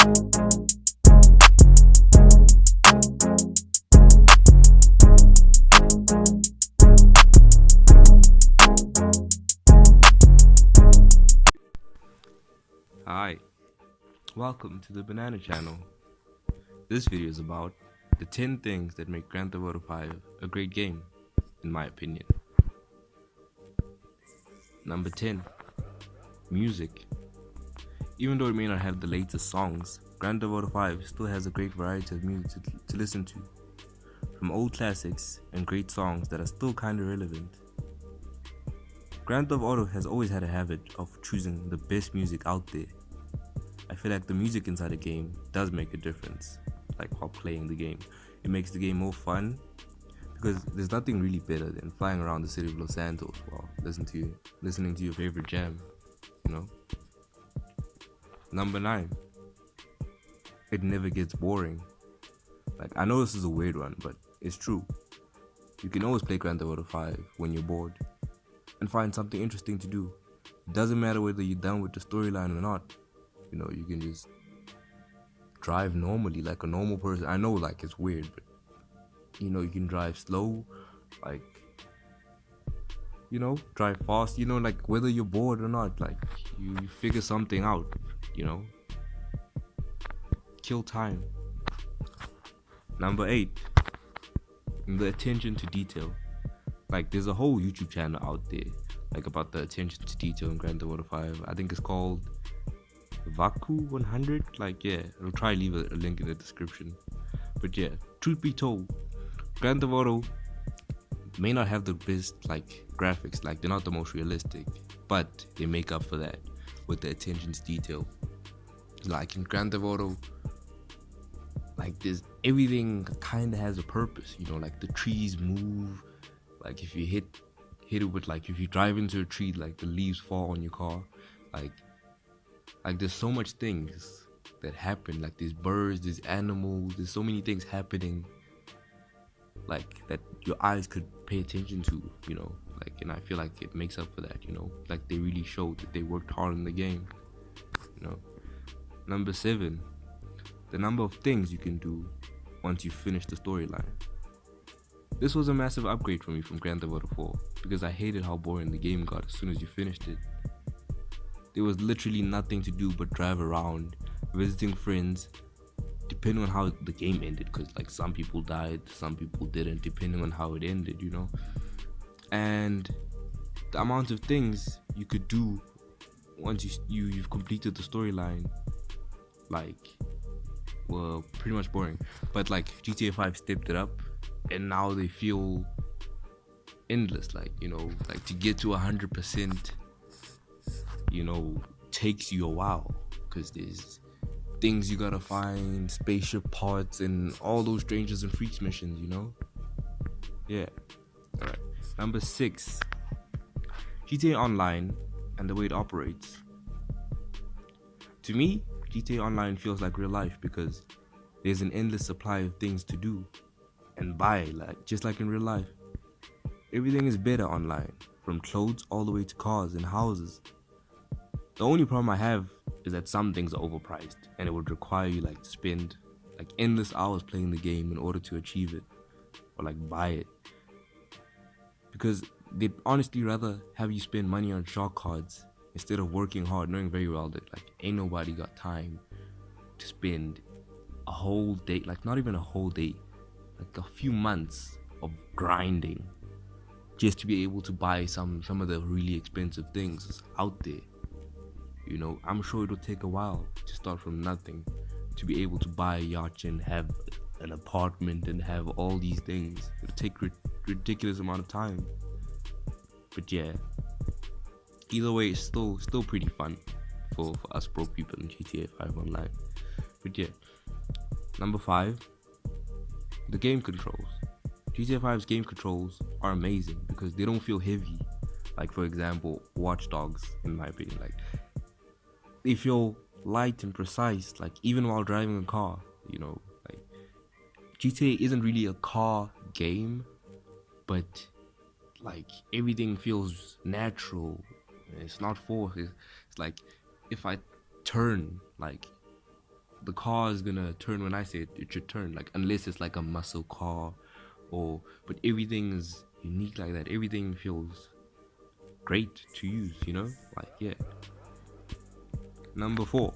Hi, welcome to the Banana Channel. This video is about the 10 things that make Grand Theft Auto 5 a great game, in my opinion. Number 10. Music. Even though it may not have the latest songs, Grand Theft Auto 5 still has a great variety of music to listen to. From old classics and great songs that are still kinda relevant. Grand Theft Auto has always had a habit of choosing the best music out there. I feel like the music inside a game does make a difference, like while playing the game. It makes the game more fun because there's nothing really better than flying around the city of Los Santos while listening to your favorite jam, you know? Number 9. It never gets boring. Like, I know this is a weird one, but it's true. You can always play Grand Theft Auto 5 when you're bored and find something interesting to do. It doesn't matter whether you're done with the storyline or not. You know, you can just drive normally like a normal person. I know, like, it's weird, but you know, you can drive slow, like, you know, drive fast, you know, like whether you're bored or not, like you figure something out, you know, kill time. Number 8. The attention to detail. Like, there's a whole YouTube channel out there like about the attention to detail in Grand Theft Auto 5. I think it's called Vaku 100. Like, yeah, I'll try leave a link in the description. But yeah, truth be told, Grand Theft Auto may not have the best like graphics, like they're not the most realistic, but they make up for that with the attention to detail. Like in Grand Theft Auto, like this, everything kind of has a purpose, you know, like the trees move, like if you hit it with, like, if you drive into a tree, like the leaves fall on your car, like there's so much things that happen, like these birds, these animals, there's so many things happening, like that your eyes could pay attention to, you know, like, and I feel like it makes up for that, you know, like they really showed that they worked hard in the game, you know. Number 7, the number of things you can do once you finish the storyline. This was a massive upgrade for me from Grand Theft Auto 4 because I hated how boring the game got as soon as you finished it. There was literally nothing to do but drive around, visiting friends, depending on how the game ended, because like some people died, some people didn't, depending on how it ended, you know. And the amount of things you could do once you've completed the storyline, like, were pretty much boring. But like GTA 5 stepped it up, and now they feel endless. Like, you know, like to get to 100%, you know, takes you a while because there's things you gotta find, spaceship parts, and all those strangers and freaks missions, you know. Yeah. All right. Number 6, GTA Online and the way it operates. To me, GTA Online feels like real life because there's an endless supply of things to do and buy, like just like in real life. Everything is better online, from clothes all the way to cars and houses. The only problem I have is that some things are overpriced and it would require you like to spend like endless hours playing the game in order to achieve it or like buy it, because they'd honestly rather have you spend money on shark cards instead of working hard, knowing very well that like ain't nobody got time to spend a whole day, like not even a whole day, like a few months of grinding just to be able to buy some of the really expensive things out there. You know, I'm sure it'll take a while to start from nothing to be able to buy a yacht and have an apartment and have all these things. It'll take ridiculous amount of time. But yeah, either way, it's still pretty fun for us broke people in GTA 5 Online. But yeah, number 5, the game controls. GTA 5's game controls are amazing because they don't feel heavy. Like, for example, Watch Dogs, in my opinion, like they feel light and precise, like even while driving a car, you know. Like, GTA isn't really a car game, but like everything feels natural. It's not forced. It's like if I turn, like the car is gonna turn when I say it should turn. Like unless it's like a muscle car, but everything is unique like that. Everything feels great to use, Like yeah. Number 4,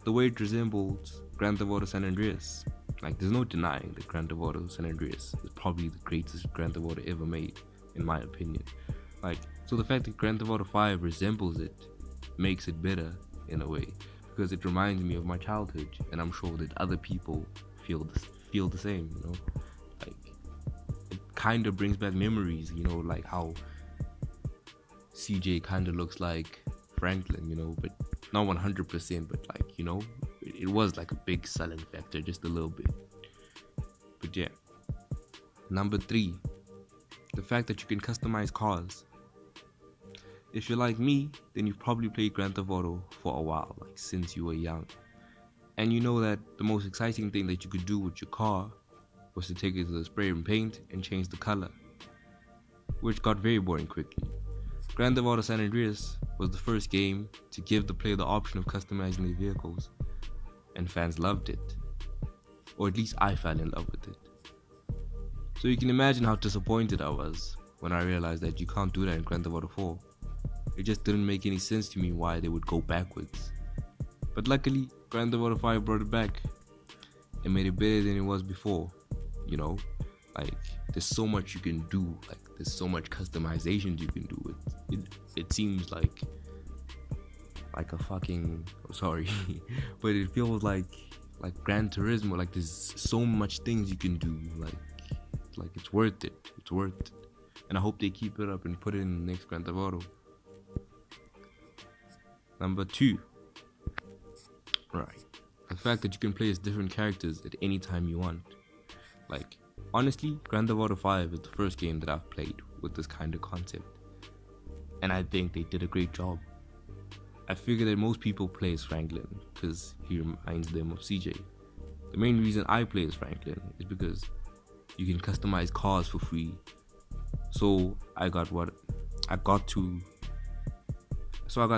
the way it resembles Grand Theft Auto San Andreas. Like there's no denying that Grand Theft Auto San Andreas is probably the greatest Grand Theft Auto ever made, in my opinion. Like, so the fact that Grand Theft Auto 5 resembles it makes it better in a way, because it reminds me of my childhood, and I'm sure that other people feel the same, Like, it kind of brings back memories, like how CJ kind of looks like Franklin, but not 100%, but like, it was like a big selling factor, just a little bit. But yeah. Number 3, the fact that you can customize cars. If you're like me, then you've probably played Grand Theft Auto for a while, like since you were young. And you know that the most exciting thing that you could do with your car was to take it to the spray and paint and change the color, which got very boring quickly. Grand Theft Auto San Andreas was the first game to give the player the option of customizing their vehicles, and fans loved it. Or at least I fell in love with it. So you can imagine how disappointed I was when I realized that you can't do that in Grand Theft Auto 4. It just didn't make any sense to me why they would go backwards. But luckily, Grand Theft Auto 5 brought it back and made it better than it was before. Like there's so much you can do. Like there's so much customization you can do. It seems like a fucking sorry, but it feels like Gran Turismo. Like there's so much things you can do. Like it's worth it. It's worth it. And I hope they keep it up and put it in the next Grand Theft Auto. Number 2. Right. The fact that you can play as different characters at any time you want. Like, honestly, Grand Theft Auto 5 is the first game that I've played with this kind of concept. And I think they did a great job. I figure that most people play as Franklin because he reminds them of CJ. The main reason I play as Franklin is because you can customize cars for free. So I got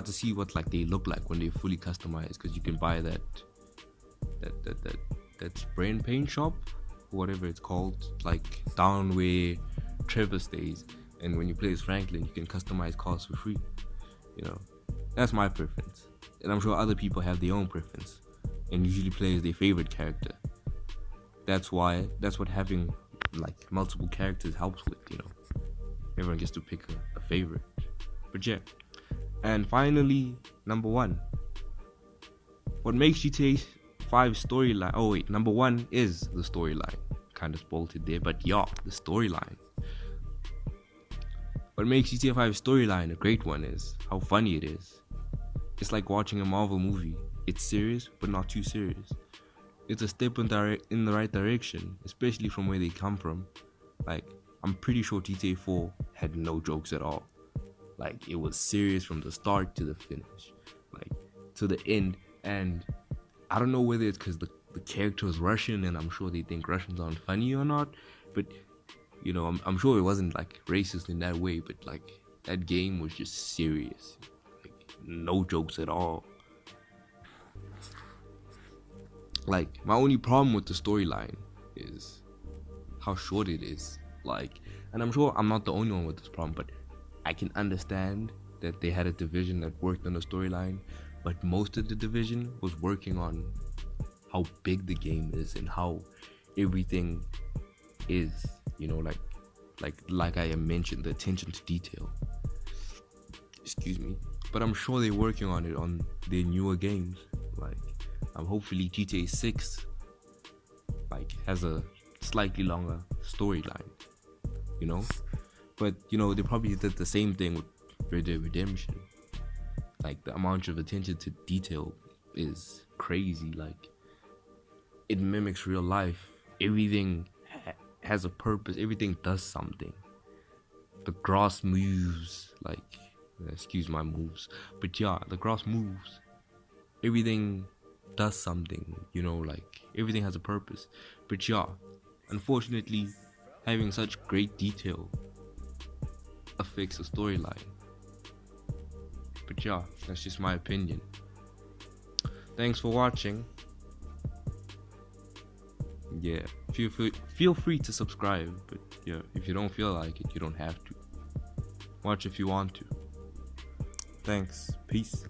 to see what like they look like when they're fully customized, because you can buy that spray and paint shop, whatever it's called, like down where Trevor stays. And when you play as Franklin, you can customize cars for free. That's my preference, and I'm sure other people have their own preference and usually play as their favorite character. That's what having like multiple characters helps with. Everyone gets to pick a favorite. But yeah. And finally, number 1, what makes GTA 5 storyline. Oh wait, number 1 is the storyline. Kind of spoiled it there, but yeah, the storyline. What makes GTA 5 storyline a great one is how funny it is. It's like watching a Marvel movie. It's serious, but not too serious. It's a step in the right direction, especially from where they come from. Like, I'm pretty sure GTA 4 had no jokes at all. Like, it was serious from the start to the finish, like to the end. And I don't know whether it's because the character is Russian and I'm sure they think Russians aren't funny or not, but I'm sure it wasn't like racist in that way, but like that game was just serious, like no jokes at all. Like, my only problem with the storyline is how short it is. Like, and I'm sure I'm not the only one with this problem, but I can understand that they had a division that worked on the storyline, but most of the division was working on how big the game is and how everything is, like I mentioned, the attention to detail. Excuse me. But I'm sure they're working on it on their newer games. Like, hopefully GTA 6 has a slightly longer storyline, But they probably did the same thing with Red Dead Redemption. Like, the amount of attention to detail is crazy. Like, it mimics real life. Everything has a purpose. Everything does something. The grass moves. Like, excuse my moves, but yeah, the grass moves. Everything does something. Like, everything has a purpose. But yeah, unfortunately, having such great detail affects the storyline. But yeah, that's just my opinion. Thanks for watching. Yeah, feel free to subscribe, but yeah, if you don't feel like it, you don't have to. Watch if you want to. Thanks. Peace.